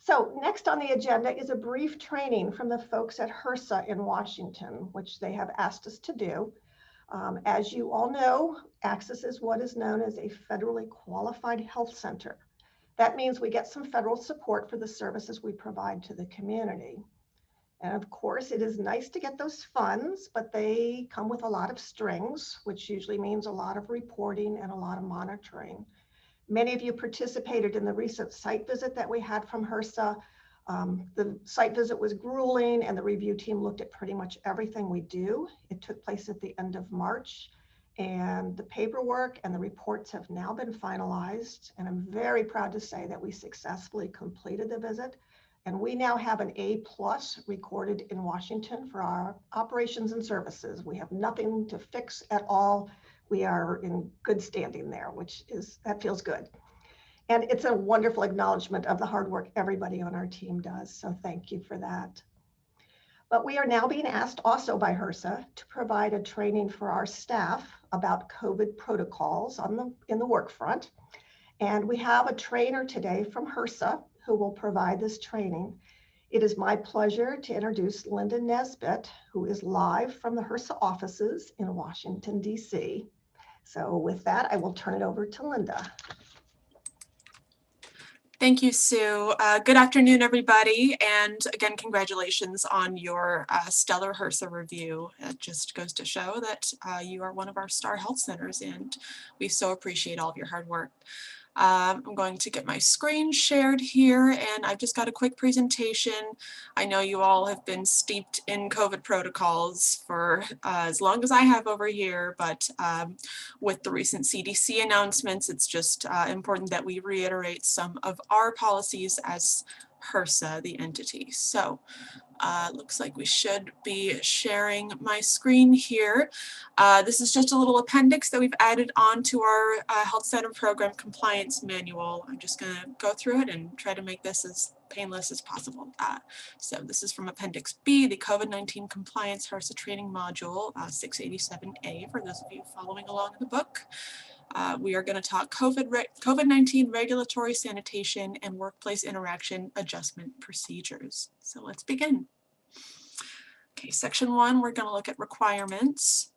So next on the agenda is a brief training from the folks at HRSA in Washington, which they have asked us to do. As you all know, ACCESS is what is known as a federally qualified health center. That means we get some federal support for the services we provide to the community. And of course, it is nice to get those funds, but they come with a lot of strings, which usually means a lot of reporting and a lot of monitoring. Many of you participated in the recent site visit that we had from HRSA. The site visit was grueling and the review team looked at pretty much everything we do. It took place at the end of March and the paperwork and the reports have now been finalized. And I'm very proud to say that we successfully completed the visit. And we now have an A+ recorded in Washington for our operations and services. We have nothing to fix at all. We are in good standing there, that feels good. And it's a wonderful acknowledgement of the hard work everybody on our team does. So thank you for that. But we are now being asked also by HRSA to provide a training for our staff about COVID protocols in the work front. And we have a trainer today from HRSA who will provide this training. It is my pleasure to introduce Linda Nesbit, who is live from the HRSA offices in Washington, D.C. So with that, I will turn it over to Linda. Thank you, Sue. Good afternoon, everybody. And again, congratulations on your stellar HRSA review. It just goes to show that you are one of our star health centers, and we so appreciate all of your hard work. I'm going to get my screen shared here, and I've just got a quick presentation. I know you all have been steeped in COVID protocols for as long as I have over here, but with the recent CDC announcements, it's just important that we reiterate some of our policies as HRSA, the entity. So looks like we should be sharing my screen here. This is just a little appendix that we've added on to our Health Center Program Compliance Manual. I'm just going to go through it and try to make this as painless as possible. So this is from Appendix B, the COVID-19 Compliance HRSA Training Module, 687A, for those of you following along in the book. We are going to talk COVID-19 regulatory sanitation and workplace interaction adjustment procedures. So let's begin. Okay, section 1, we're going to look at requirements.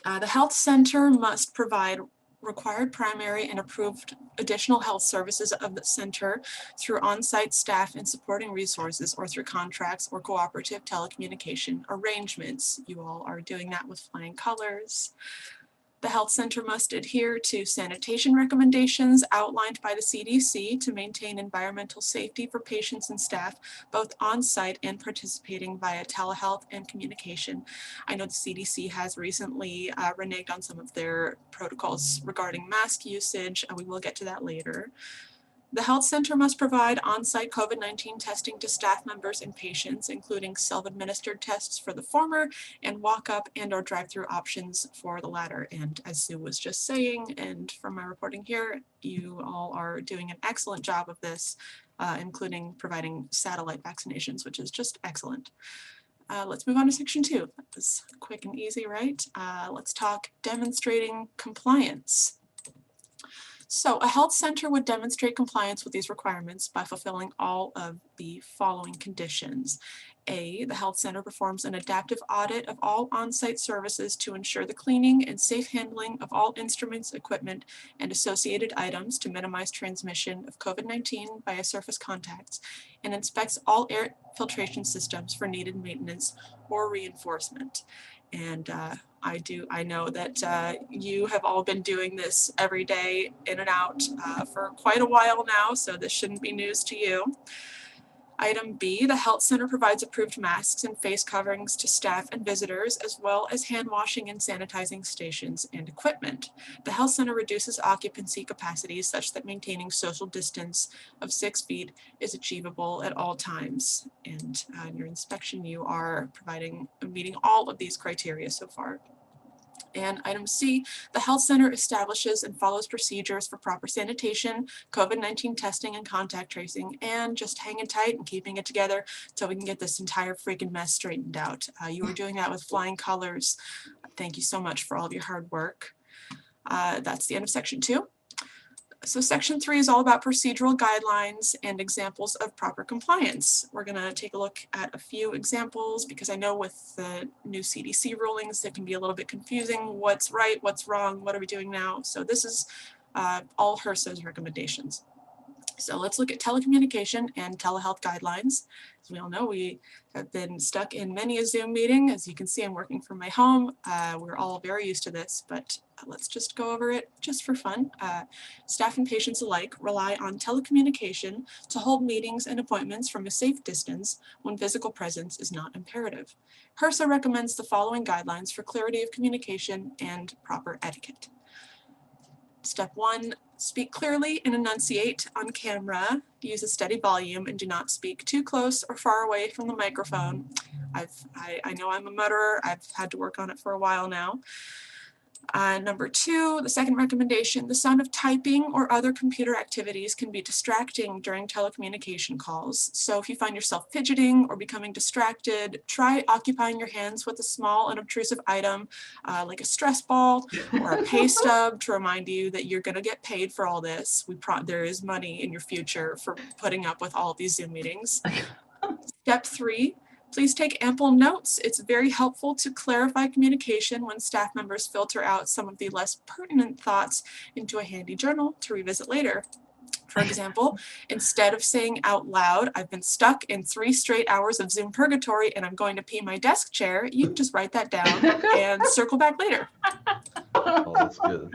The health center must provide required primary and approved additional health services of the center through on-site staff and supporting resources or through contracts or cooperative telecommunication arrangements. You all are doing that with flying colors. The health center must adhere to sanitation recommendations outlined by the CDC to maintain environmental safety for patients and staff, both on-site and participating via telehealth and communication. I know the CDC has recently reneged on some of their protocols regarding mask usage, and we will get to that later. The health center must provide on-site COVID-19 testing to staff members and patients, including self-administered tests for the former and walk-up and/or drive-through options for the latter. And as Sue was just saying, and from my reporting here, you all are doing an excellent job of this, including providing satellite vaccinations, which is just excellent. Let's move on to section 2. That was quick and easy, right? Let's talk demonstrating compliance. So a health center would demonstrate compliance with these requirements by fulfilling all of the following conditions. A, the health center performs an adaptive audit of all on-site services to ensure the cleaning and safe handling of all instruments, equipment, and associated items to minimize transmission of COVID-19 via surface contacts, and inspects all air filtration systems for needed maintenance or reinforcement. And I know that you have all been doing this every day in and out for quite a while now, so this shouldn't be news to you. Item B, the health center provides approved masks and face coverings to staff and visitors, as well as hand washing and sanitizing stations and equipment. The health center reduces occupancy capacities such that maintaining social distance of 6 feet is achievable at all times. And in your inspection, you are meeting all of these criteria so far. And item C, the health center establishes and follows procedures for proper sanitation, COVID-19 testing and contact tracing, and just hanging tight and keeping it together so we can get this entire freaking mess straightened out. You are doing that with flying colors. Thank you so much for all of your hard work. That's the end of section 2. So section 3 is all about procedural guidelines and examples of proper compliance. We're going to take a look at a few examples because I know with the new CDC rulings, it can be a little bit confusing. What's right, what's wrong, what are we doing now? So this is all HRSA's recommendations. So let's look at telecommunication and telehealth guidelines. As we all know, we have been stuck in many a Zoom meeting. As you can see, I'm working from my home. We're all very used to this, but let's just go over it just for fun. Staff and patients alike rely on telecommunication to hold meetings and appointments from a safe distance when physical presence is not imperative. HRSA recommends the following guidelines for clarity of communication and proper etiquette. Step 1, speak clearly and enunciate on camera. Use a steady volume and do not speak too close or far away from the microphone. I know I'm a mutterer. I've had to work on it for a while now. Number 2, the second recommendation, the sound of typing or other computer activities can be distracting during telecommunication calls. So if you find yourself fidgeting or becoming distracted, try occupying your hands with a small and obtrusive item like a stress ball or a pay stub to remind you that you're going to get paid for all this. There is money in your future for putting up with all of these Zoom meetings. Step 3. Please take ample notes. It's very helpful to clarify communication when staff members filter out some of the less pertinent thoughts into a handy journal to revisit later. For example, instead of saying out loud, I've been stuck in 3 straight hours of Zoom purgatory and I'm going to pee my desk chair, you can just write that down and circle back later. Oh, that's good.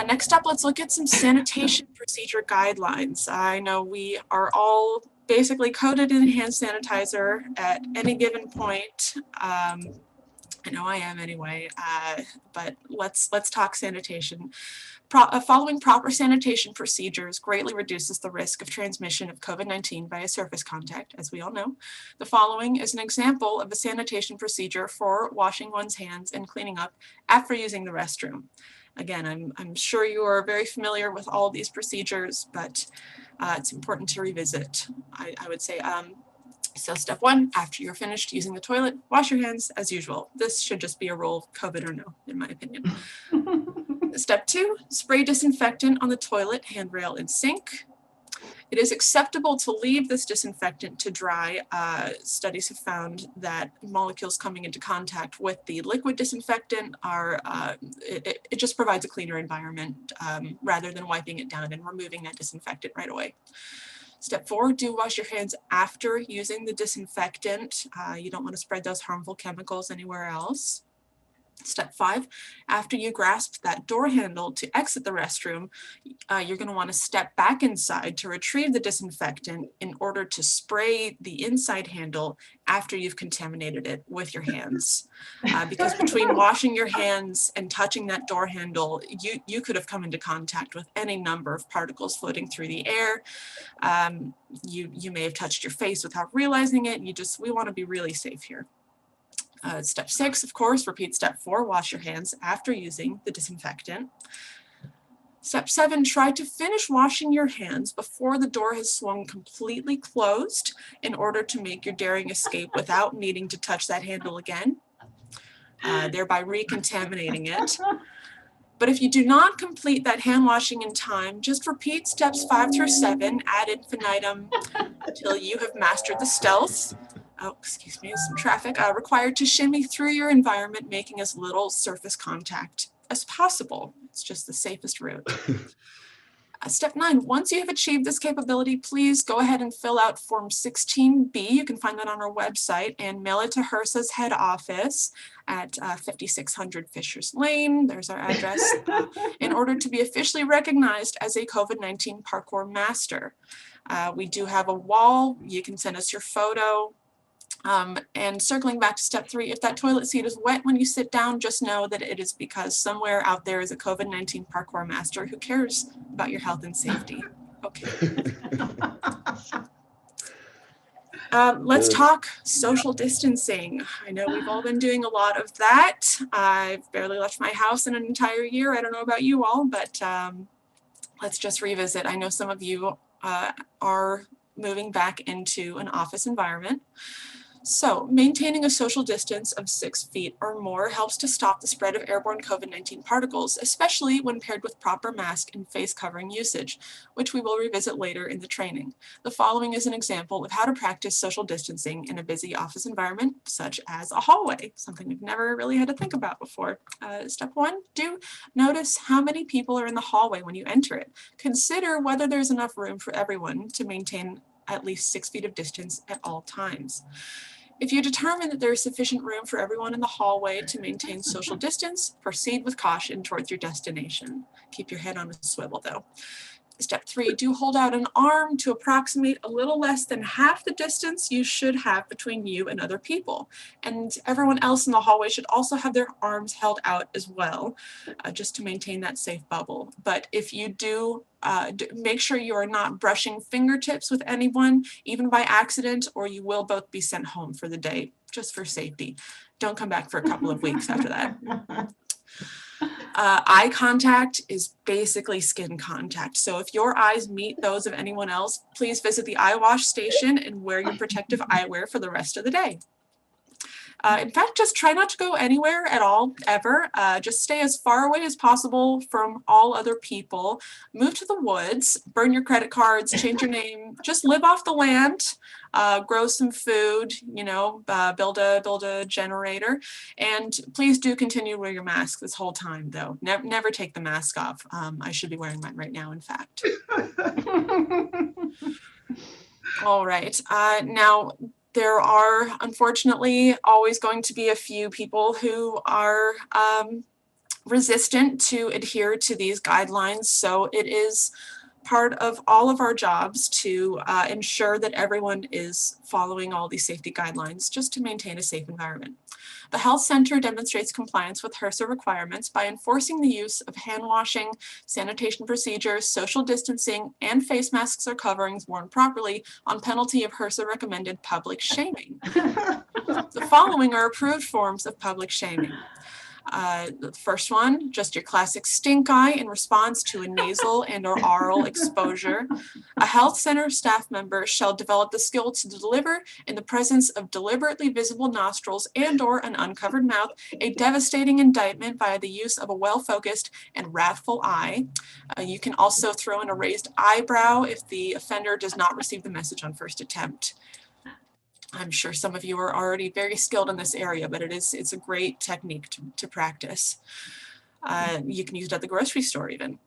Next up, let's look at some sanitation procedure guidelines. I know we are all basically coated in hand sanitizer at any given point. I know I am anyway, but let's talk sanitation. Following proper sanitation procedures greatly reduces the risk of transmission of COVID-19 via surface contact, as we all know. The following is an example of a sanitation procedure for washing one's hands and cleaning up after using the restroom. Again, I'm sure you are very familiar with all these procedures, but it's important to revisit, I would say. So step 1, after you're finished using the toilet, wash your hands as usual. This should just be a rule, COVID or no, in my opinion. Step 2, spray disinfectant on the toilet, handrail, and sink. It is acceptable to leave this disinfectant to dry. Studies have found that molecules coming into contact with the liquid disinfectant it just provides a cleaner environment rather than wiping it down and removing that disinfectant right away. Step 4, do wash your hands after using the disinfectant. You don't want to spread those harmful chemicals anywhere else. Step 5, after you grasp that door handle to exit the restroom, you're going to want to step back inside to retrieve the disinfectant in order to spray the inside handle after you've contaminated it with your hands. Because between washing your hands and touching that door handle, you could have come into contact with any number of particles floating through the air. You may have touched your face without realizing it. We want to be really safe here. Step 6, of course, repeat step 4, wash your hands after using the disinfectant. Step 7, try to finish washing your hands before the door has swung completely closed in order to make your daring escape without needing to touch that handle again, thereby recontaminating it. But if you do not complete that hand washing in time, just repeat steps 5 through 7 ad infinitum until you have mastered the stealth. Oh, excuse me, some traffic, required to shimmy through your environment, making as little surface contact as possible. It's just the safest route. Step 9, once you have achieved this capability, please go ahead and fill out Form 16B. You can find that on our website and mail it to HRSA's head office at 5600 Fishers Lane. There's our address. In order to be officially recognized as a COVID-19 parkour master. We do have a wall. You can send us your photo. And circling back to step 3, if that toilet seat is wet when you sit down, just know that it is because somewhere out there is a COVID-19 parkour master who cares about your health and safety. Okay. Let's talk social distancing. I know we've all been doing a lot of that. I've barely left my house in an entire year. I don't know about you all, but let's just revisit. I know some of you are moving back into an office environment. So maintaining a social distance of 6 feet or more helps to stop the spread of airborne COVID-19 particles, especially when paired with proper mask and face covering usage, which we will revisit later in the training. The following is an example of how to practice social distancing in a busy office environment, such as a hallway, something we've never really had to think about before. Step 1, do notice how many people are in the hallway when you enter it. Consider whether there's enough room for everyone to maintain at least 6 feet of distance at all times. If you determine that there is sufficient room for everyone in the hallway to maintain social distance, proceed with caution towards your destination. Keep your head on a swivel though. Step 3, do hold out an arm to approximate a little less than half the distance you should have between you and other people. And everyone else in the hallway should also have their arms held out as well, just to maintain that safe bubble. But if you do, make sure you are not brushing fingertips with anyone, even by accident, or you will both be sent home for the day, just for safety. Don't come back for a couple of weeks after that. Eye contact is basically skin contact. So if your eyes meet those of anyone else, please visit the eye wash station and wear your protective eyewear for the rest of the day. In fact, just try not to go anywhere at all, ever. Just stay as far away as possible from all other people. Move to the woods, burn your credit cards, change your name, just live off the land, grow some food, you know, build a generator. And please do continue to wear your mask this whole time, though. Never take the mask off. I should be wearing mine right now, in fact. All right. Now, there are unfortunately always going to be a few people who are resistant to adhere to these guidelines. So it is part of all of our jobs to ensure that everyone is following all these safety guidelines just to maintain a safe environment. The Health Center demonstrates compliance with HRSA requirements by enforcing the use of hand washing, sanitation procedures, social distancing, and face masks or coverings worn properly on penalty of HRSA recommended public shaming. The following are approved forms of public shaming. The first one, just your classic stink eye in response to a nasal and or oral exposure. A health center staff member shall develop the skill to deliver in the presence of deliberately visible nostrils and or an uncovered mouth a devastating indictment via the use of a well-focused and wrathful eye. You can also throw in a raised eyebrow if the offender does not receive the message on first attempt. I'm sure some of you are already very skilled in this area, but it's a great technique to practice. You can use it at the grocery store even.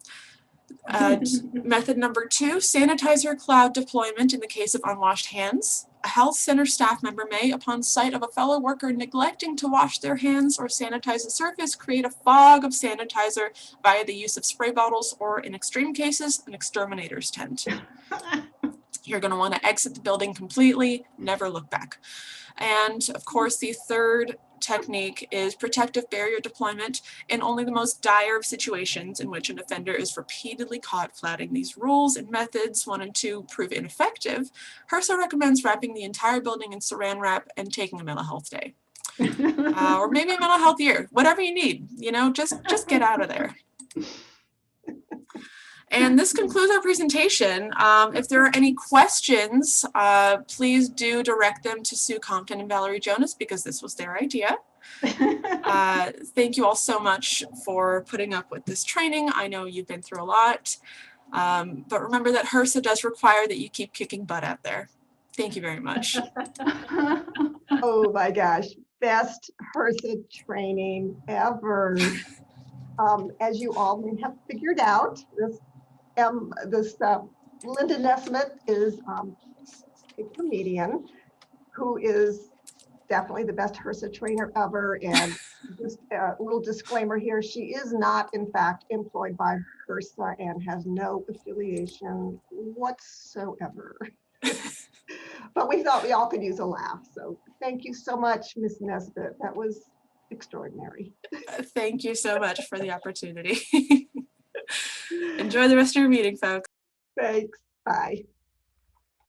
Method number 2, sanitizer cloud deployment in the case of unwashed hands. A health center staff member may, upon sight of a fellow worker neglecting to wash their hands or sanitize the surface, create a fog of sanitizer via the use of spray bottles or, in extreme cases, an exterminator's tent. You're going to want to exit the building completely, never look back. And of course, the third technique is protective barrier deployment in only the most dire of situations in which an offender is repeatedly caught flouting these rules and methods. 1 and 2 prove ineffective. HRSA recommends wrapping the entire building in saran wrap and taking a mental health day. Or maybe a mental health year, whatever you need, you know, just get out of there. And this concludes our presentation. If there are any questions, please do direct them to Sue Compton and Valerie Jonas because this was their idea. Thank you all so much for putting up with this training. I know you've been through a lot, but remember that HRSA does require that you keep kicking butt out there. Thank you very much. Oh my gosh, best HRSA training ever. As you all may have figured out, Linda Nesbit is a comedian who is definitely the best HRSA trainer ever. And just a little disclaimer here, she is not in fact employed by HRSA and has no affiliation whatsoever. But we thought we all could use a laugh. So thank you so much, Miss Nesbit. That was extraordinary. Thank you so much for the opportunity. Enjoy the rest of your meeting, folks. Thanks. Bye.